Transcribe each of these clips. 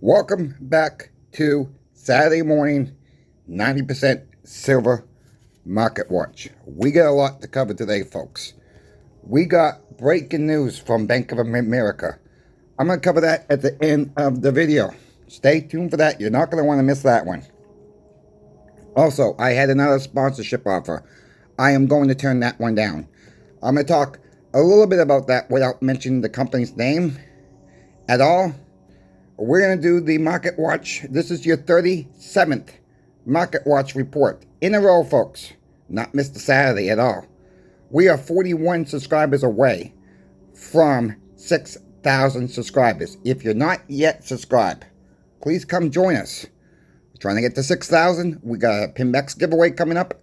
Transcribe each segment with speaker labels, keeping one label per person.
Speaker 1: Welcome back to Saturday morning 90% silver market watch. We got a lot to cover today, folks. We got breaking news from Bank of America. I'm going to cover that at the end of the video. Stay tuned for that. You're not going to want to miss that one. Also, I had another sponsorship offer. I am going to turn that one down. I'm going to talk a little bit about that without mentioning the company's name at all. We're going to do the Market Watch. This is your 37th Market Watch report in a row, folks. Not missed a Saturday at all. We are 41 subscribers away from 6,000 subscribers. If you're not yet subscribed, please come join us. We're trying to get to 6,000. We got a Pinex giveaway coming up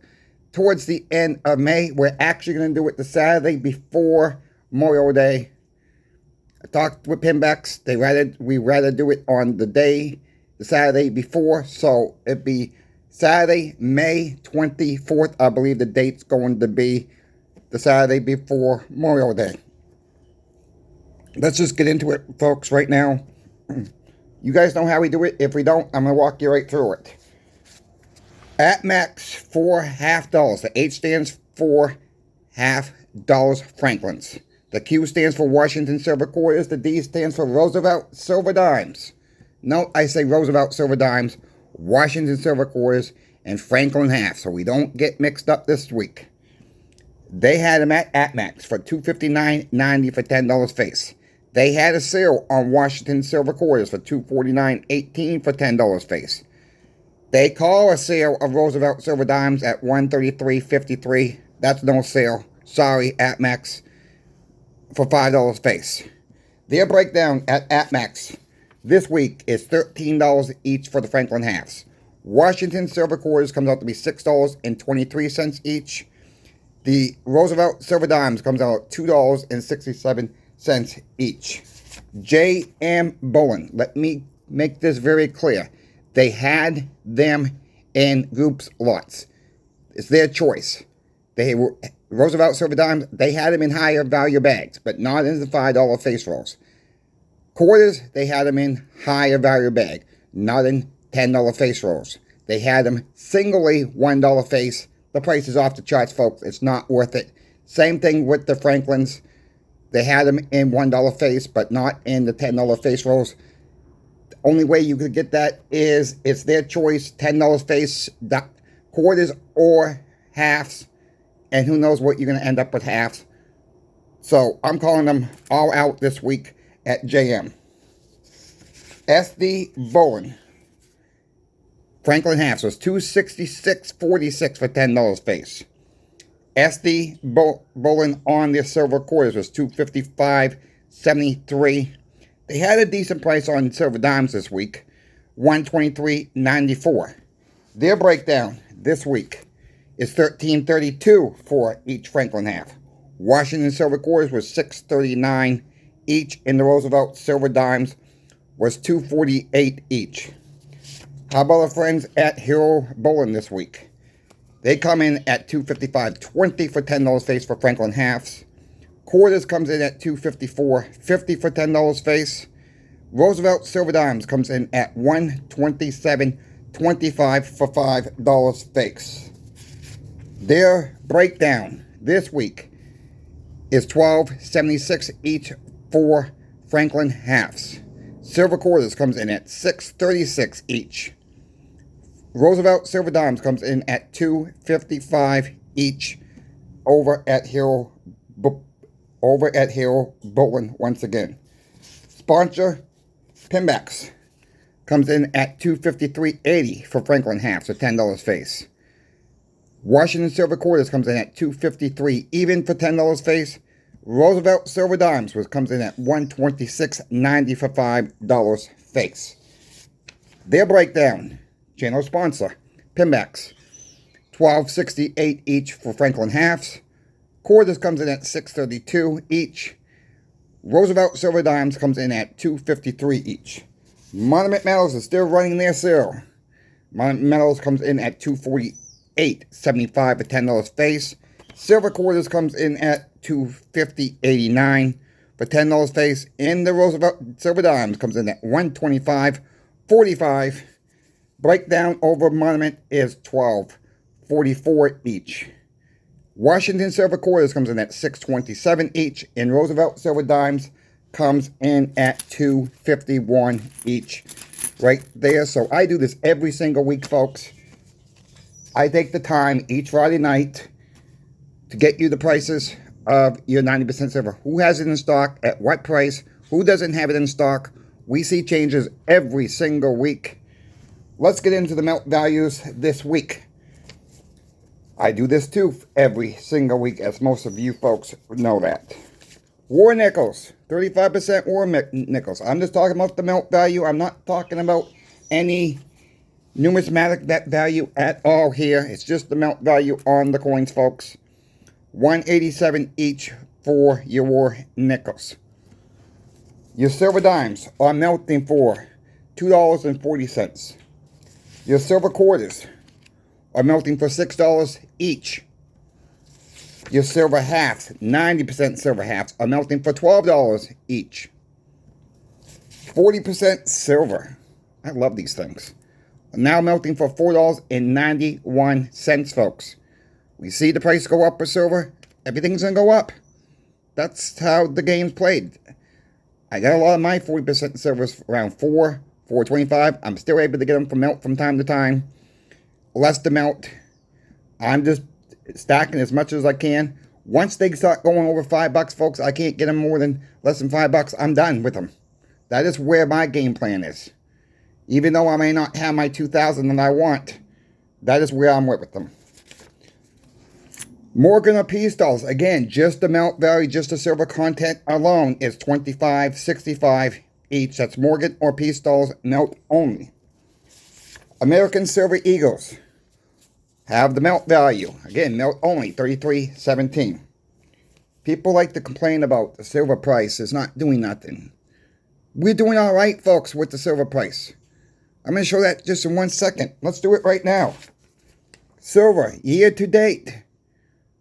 Speaker 1: towards the end of May. We're actually going to do it the Saturday before Memorial Day. I talked with Pinex. We rather do it on the Saturday before. So it'd be Saturday, May 24th. I believe the date's going to be the Saturday before Memorial Day. Let's just get into it, folks, right now. You guys know how we do it. If we don't, I'm going to walk you right through it. At max for $half. The H stands for $half Franklins. The Q stands for Washington Silver Quarters. The D stands for Roosevelt Silver Dimes. No, I say Roosevelt Silver Dimes, Washington Silver Quarters, and Franklin Half, so we don't get mixed up this week. They had them at max for $259.90 for $10 face. They had a sale on Washington Silver Quarters for $249.18 for $10 face. They call a sale of Roosevelt Silver Dimes at $133.53. That's no sale. Sorry, at max. For $5 face. Their breakdown at max this week is $13 each for the Franklin halves. Washington Silver Quarters comes out to be $6.23 each. The Roosevelt Silver Dimes comes out at $2.67 each. J.M. Bullen, let me make this very clear. They had them in groups lots. It's their choice. They were Roosevelt Silver Dimes, they had them in higher value bags, but not in the $5 face rolls. Quarters, they had them in higher value bag, not in $10 face rolls. They had them singly $1 face. The price is off the charts, folks. It's not worth it. Same thing with the Franklins. They had them in $1 face, but not in the $10 face rolls. The only way you could get that is it's their choice, $10 face, quarters or halves. And who knows what you're going to end up with halves. So I'm calling them all out this week at JM. SD Bullen. Franklin halves was $266.46 for $10 face. SD Bullen on their silver quarters was $255.73. They had a decent price on silver dimes this week. $123.94. Their breakdown this week is $13.32 for each Franklin half. Washington Silver Quarters was $6.39 each, and the Roosevelt Silver Dimes was $2.48 each. How about our friends at Hero Bullen this week? They come in at $255.20 for $10 face for Franklin halves. Quarters comes in at $254.50 for $10 face. Roosevelt Silver Dimes comes in at $127.25 for $5 face. Their breakdown this week is $12.76 each for Franklin halves. Silver quarters comes in at $6.36 each. Roosevelt Silver Dimes comes in at $2.55 each over at Hero Bullen once again. Sponsor Pinex comes in at $253.80 for Franklin halves, so $10 face. Washington Silver Quarters comes in at $253 even for $10 face. Roosevelt Silver Dimes comes in at $126.90 for $5 face. Their breakdown, channel sponsor, Pinex, $12.68 each for Franklin halves. Quarters comes in at $6.32 each. Roosevelt Silver Dimes comes in at $2.53 each. Monument Metals is still running their sale. Monument Metals comes in at $248.75 for $10 face. Silver quarters comes in at $250.89 for $10 face. And the Roosevelt Silver Dimes comes in at $125 $45. Breakdown over monument is $12.44 each. Washington silver quarters comes in at $6.27 each, and Roosevelt silver dimes comes in at $2.51 each right there. So I do this every single week, folks. I take the time each Friday night to get you the prices of your 90% silver. Who has it in stock, at what price, who doesn't have it in stock. We see changes every single week. Let's get into the melt values this week. I do this too every single week, as most of you folks know that. War nickels, 35% war nickels. I'm just talking about the melt value. I'm not talking about any numismatic value at all here. It's just the melt value on the coins, folks. $1.87 each for your war nickels. Your silver dimes are melting for $2.40. Your silver quarters are melting for $6 each. Your silver halves, 90% silver halves, are melting for $12 each. 40% silver. I love these things. Are now melting for $4.91, folks. We see the price go up for silver. Everything's going to go up. That's how the game's played. I got a lot of my 40% silvers around $4.25. I'm still able to get them from melt from time to time. Less to melt. I'm just stacking as much as I can. Once they start going over $5, folks, I can't get them more than less than $5. I'm done with them. That is where my game plan is. Even though I may not have my 2,000 that I want, that is where I'm with them. Morgan or P-Stalls, again, just the melt value, just the silver content alone is $25.65 each. That's Morgan or P-Stalls melt only. American Silver Eagles have the melt value. Again, melt only, $33.17. People like to complain about the silver price is not doing nothing. We're doing all right, folks, with the silver price. I'm going to show that just in 1 second. Let's do it right now. Silver, year to date,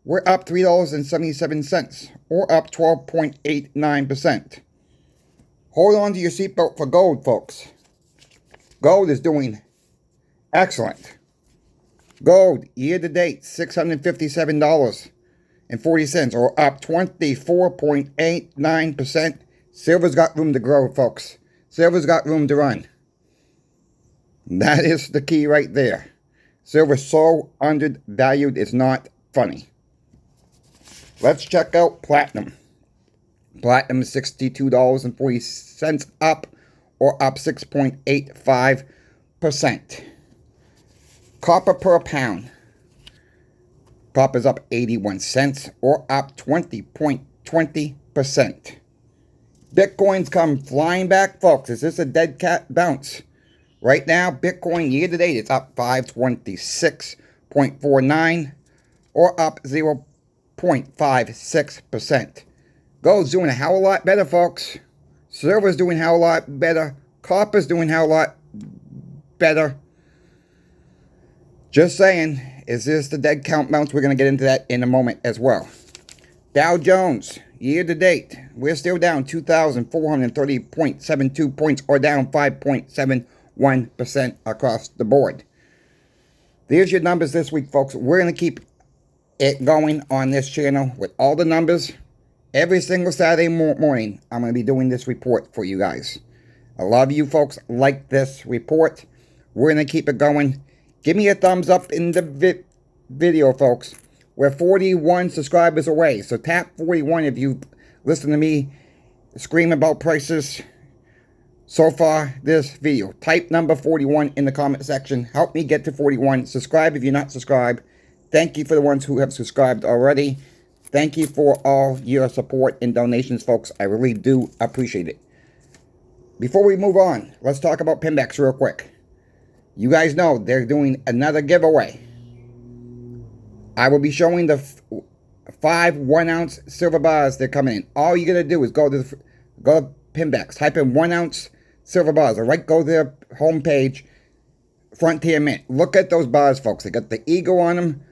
Speaker 1: we're up $3.77, or up 12.89%. Hold on to your seatbelt for gold, folks. Gold is doing excellent. Gold, year to date, $657.40, or up 24.89%. Silver's got room to grow, folks. Silver's got room to run. That is the key right there. Silver's so undervalued, it's not funny. Let's check out platinum. Platinum is $62.40 up, or up 6.85%. Copper per pound. Copper's up 81 cents, or up 20.20%. Bitcoin's come flying back, folks. Is this a dead cat bounce? Right now, Bitcoin year to date is up 526.49, or up 0.56%. Gold's doing a hell of a lot better, folks. Silver's doing a hell of a lot better. Copper's doing a hell of a lot better. Just saying, is this the dead count bounce? We're going to get into that in a moment as well. Dow Jones, year to date, we're still down 2,430.72 points, or down 5.71% across the board. There's your numbers this week, folks. We're going to keep it going on this channel with all the numbers. Every single Saturday morning, I'm going to be doing this report for you guys. A lot of you folks like this report. We're going to keep it going. Give me a thumbs up in the video, folks. We're 41 subscribers away. So tap 41 if you listen to me scream about prices so far this video. Type number 41 in the comment section. Help me get to 41. Subscribe if you're not subscribed. Thank you for the ones who have subscribed already. Thank you for all your support and donations, folks. I really do appreciate it. Before we move on, let's talk about Pinex real quick. You guys know they're doing another giveaway. I will be showing the 5 1-ounce silver bars they're coming in. All you gotta do is go to Pinex, type in 1-ounce silver bars, or go to their homepage, Frontier Mint. Look at those bars, folks. They got the eagle on them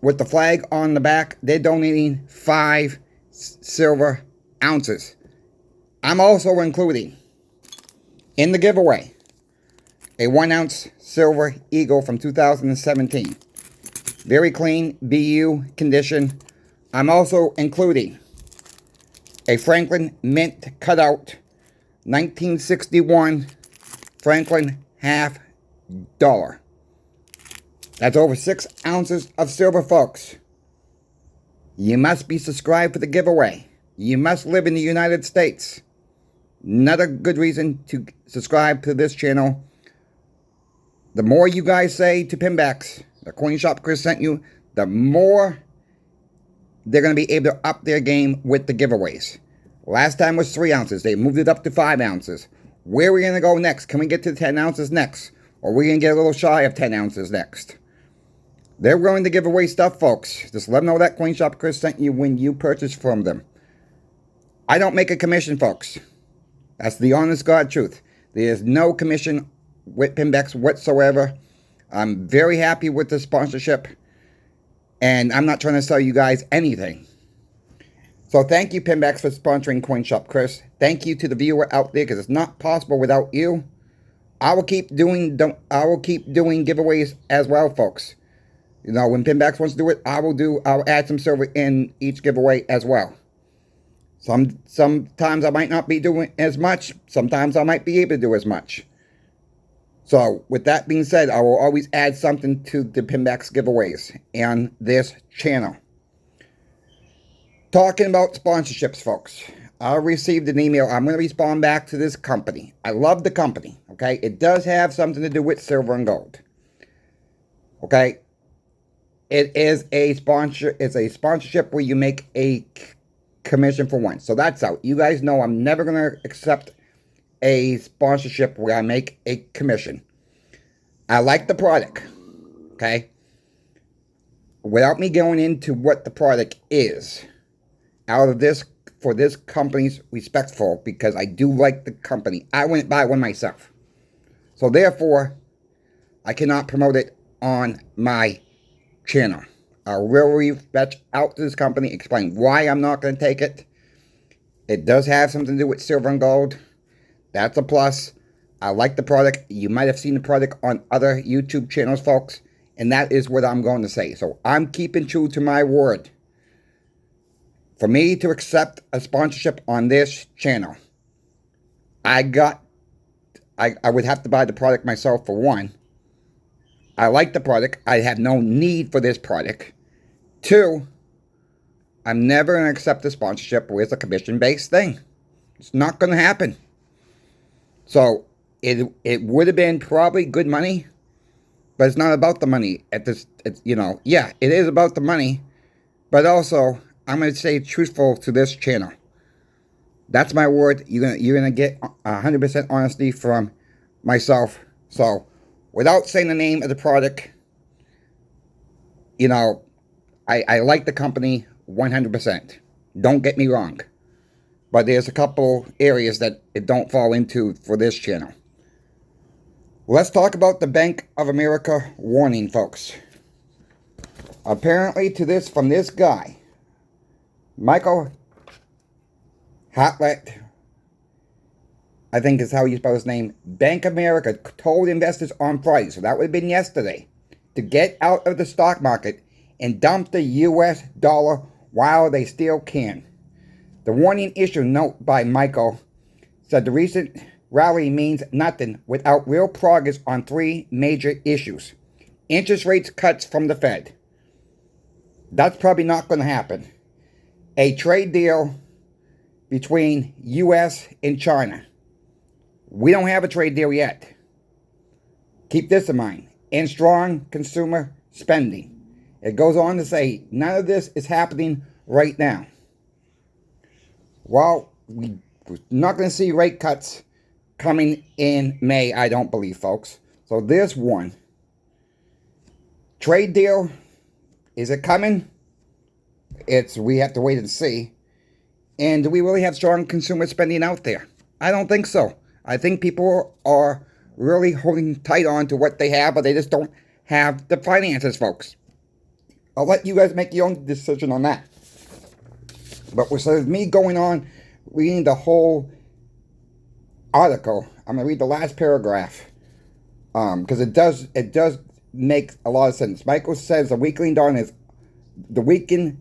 Speaker 1: with the flag on the back. They're donating 5 silver ounces. I'm also including in the giveaway a 1-ounce silver eagle from 2017. Very clean BU condition. I'm also including a Franklin mint cutout 1961 Franklin half dollar. That's over 6 ounces of silver, folks. You must be subscribed for the giveaway. You must live in the United States. Another good reason to subscribe to this channel. The more you guys say to Pinex, the coin shop Chris sent you, the more they're going to be able to up their game with the giveaways. Last time was 3 ounces. They moved it up to 5 ounces. Where are we going to go next? Can we get to 10 ounces next? Or are we going to get a little shy of 10 ounces next? They're going to give away stuff, folks. Just let them know that coin shop Chris sent you when you purchase from them. I don't make a commission, folks. That's the honest God truth. There's no commission with Pinex whatsoever. I'm very happy with the sponsorship. And I'm not trying to sell you guys anything. So thank you, Pinex, for sponsoring Coin Shop Chris. Thank you to the viewer out there, because it's not possible without you. I will keep doing giveaways as well, folks. You know, when Pinex wants to do it, I'll add some silver in each giveaway as well. Sometimes I might not be doing as much. Sometimes I might be able to do as much. So, with that being said, I will always add something to the Pinex giveaways on this channel. Talking about sponsorships, folks. I received an email. I'm going to respond back to this company. I love the company, okay? It does have something to do with silver and gold. Okay? It is a sponsor. It's a sponsorship where you make a commission for one. So that's out. You guys know I'm never going to accept a sponsorship where I make a commission. I like the product, okay? Without me going into what the product is, out of this, for this company's respectful, because I do like the company. I wouldn't buy one myself. So therefore, I cannot promote it on my channel. I'll really fetch out to this company, explain why I'm not going to take it. It does have something to do with silver and gold. That's a plus. I like the product. You might have seen the product on other YouTube channels, folks. And that is what I'm going to say. So I'm keeping true to my word. For me to accept a sponsorship on this channel, I would have to buy the product myself for one. I like the product. I have no need for this product. 2, I'm never going to accept a sponsorship with a commission-based thing. It's not going to happen. So, it would have been probably good money, but it's not about the money at this, yeah, it is about the money, but also, I'm going to stay truthful to this channel. That's my word. You're gonna get 100% honesty from myself. So, without saying the name of the product, I like the company 100%. Don't get me wrong. But there's a couple areas that it don't fall into for this channel. Let's talk about the Bank of America warning, folks. Apparently from this guy, Michael Hatlett, I think is how you spell his name. Bank of America told investors on Friday, so that would have been yesterday, to get out of the stock market and dump the US dollar while they still can. The warning issue note by Michael said the recent rally means nothing without real progress on 3 major issues. Interest rates cuts from the Fed. That's probably not going to happen. A trade deal between US and China. We don't have a trade deal yet. Keep this in mind. And strong consumer spending. It goes on to say none of this is happening right now. Well, we're not going to see rate cuts coming in May, I don't believe, folks. So there's one. Trade deal. Is it coming? We have to wait and see. And do we really have strong consumer spending out there? I don't think so. I think people are really holding tight on to what they have, but they just don't have the finances, folks. I'll let you guys make your own decision on that. But instead of me going on reading the whole article, I'm going to read the last paragraph because it does make a lot of sense. Michael says the weakening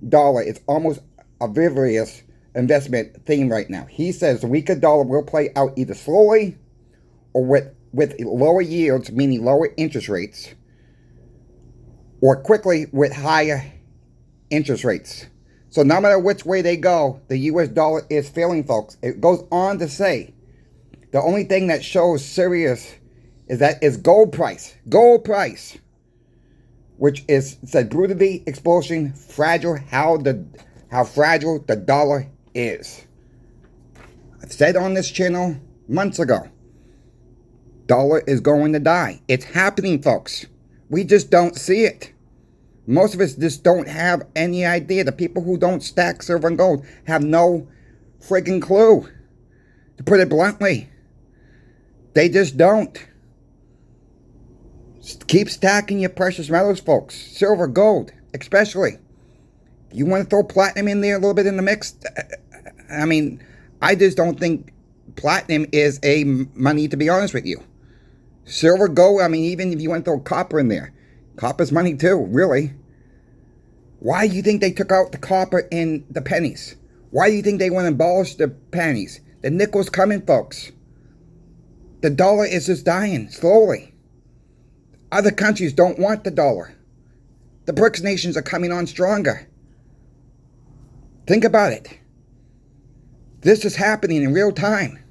Speaker 1: dollar is almost a vivacious investment theme right now. He says the weaker dollar will play out either slowly or with lower yields, meaning lower interest rates, or quickly with higher interest rates. So no matter which way they go, the US dollar is failing, folks. It goes on to say the only thing that shows serious is gold price. Gold price, which is said brutally exposing fragile how fragile the dollar is. I've said on this channel months ago, dollar is going to die. It's happening, folks. We just don't see it. Most of us just don't have any idea. The people who don't stack silver and gold have no friggin' clue. To put it bluntly, they just don't. Keep stacking your precious metals, folks. Silver, gold, especially. You want to throw platinum in there a little bit in the mix? I mean, I just don't think platinum is a money, to be honest with you. Silver, gold, I mean, even if you want to throw copper in there. Copper's money too, really. Why do you think they took out the copper in the pennies? Why do you think they want to abolish the pennies? The nickel's coming, folks. The dollar is just dying, slowly. Other countries don't want the dollar. The BRICS nations are coming on stronger. Think about it. This is happening in real time.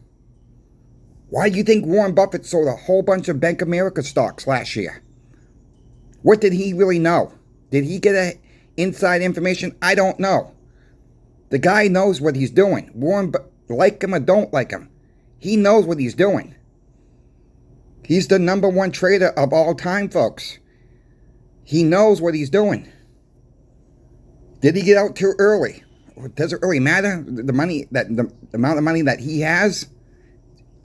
Speaker 1: Why do you think Warren Buffett sold a whole bunch of Bank of America stocks last year? What did he really know? Did he get inside information? I don't know. The guy knows what he's doing. Warren, like him or don't like him, he knows what he's doing. He's the #1 trader of all time, folks. He knows what he's doing. Did he get out too early? Does it really matter? The amount of money that he has?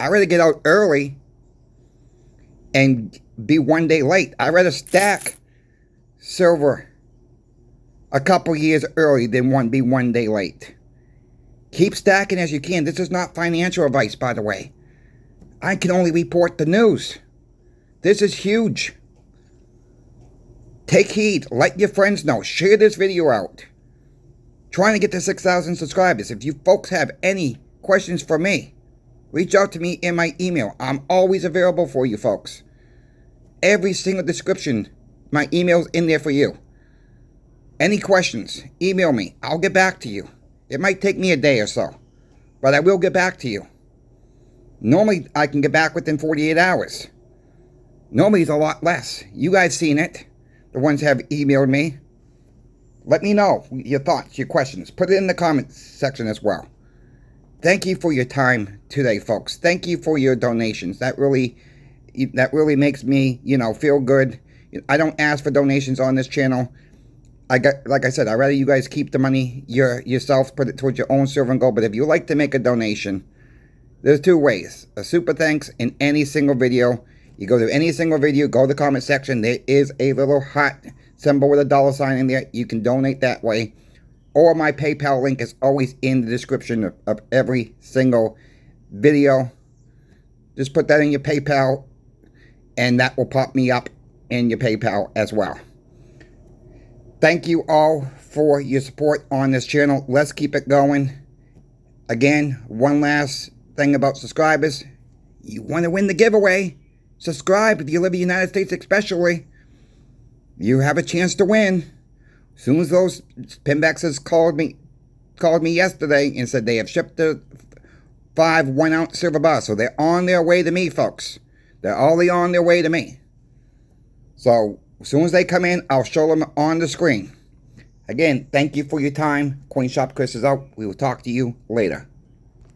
Speaker 1: I'd rather get out early and be one day late. I'd rather stack silver a couple years early than be one day late. Keep stacking as you can. This is not financial advice, by the way. I can only report the news. This is huge. Take heed. Let your friends know. Share this video out. Trying to get to 6,000 subscribers. If you folks have any questions for me, reach out to me in my email. I'm always available for you folks. Every single description, my email's in there for you. Any questions, email me. I'll get back to you. It might take me a day or so, but I will get back to you. Normally, I can get back within 48 hours. Normally, it's a lot less. You guys seen it. The ones have emailed me. Let me know your thoughts, your questions. Put it in the comments section as well. Thank you for your time today, folks. Thank you for your donations. That really makes me, feel good. I don't ask for donations on this channel. Like I said, I'd rather you guys keep the money yourself, put it towards your own silver and gold. But if you like to make a donation, there's two ways. A super thanks in any single video. You go to any single video, go to the comment section. There is a little heart symbol with a $sign in there. You can donate that way. Or my PayPal link is always in the description of every single video. Just put that in your PayPal, and that will pop me up in your PayPal as well. Thank you all for your support on this channel. Let's keep it going. Again, one last thing about subscribers. You want to win the giveaway? Subscribe if you live in the United States especially. You have a chance to win. As soon as those Pinexes called me yesterday and said they have shipped the 5 1-ounce silver bars. So they're on their way to me, folks. They're already on their way to me. So as soon as they come in, I'll show them on the screen. Again, thank you for your time. Coin Shop Chris is out. We will talk to you later.